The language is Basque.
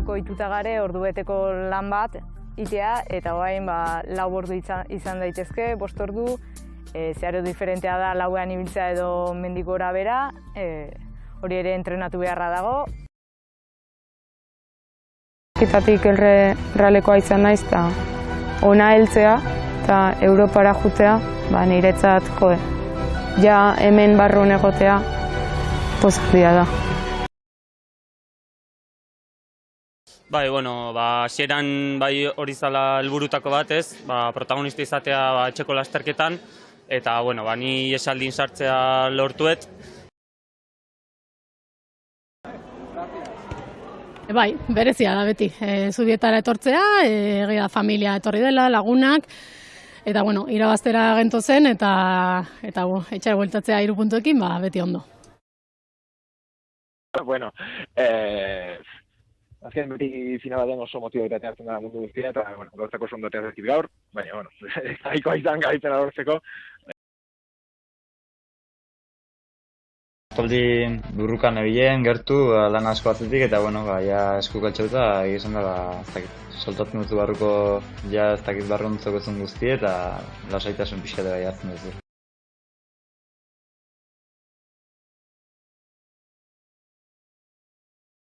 orduko ituta gare, ordubeteko lan bat itea, eta orain 4 ordu izan daitezke, 5 ordu, zeharo diferentea da lauean ibiltzea edo mendik gora bera, hori ere entrenatu beharra dago. Etatik ralekoa izan naiz, eta ona heltzea eta Europara jutea, niretzat ja hemen barrun egotea pozgarria da. Hasieran hori zala helburutako bat, protagonista izatea etxeko lasterketan, eta ni esaldin sartzea lortuet. Bai, berezia da beti. Zubietara etortzea, egia familia etorri dela, lagunak, eta irabaztera gento zen, eta etxera bueltatzea 3 puntuekin, beti ondo. Azken beti final batean oso motibaitatea hartzen da mundu guztia, eta gauzako oso ondotea zerkit gaur, baina, nahikoa izan gaitzena lortzeko. Aspaldi burrukan ebilen, gertu, lan asko atzetik, eta eskuk altxauta, egizan da, soltatzen duzu barruko, ez dakit barruntzoko zuen guzti, eta lasaitasun pixka dira jartzen duzu.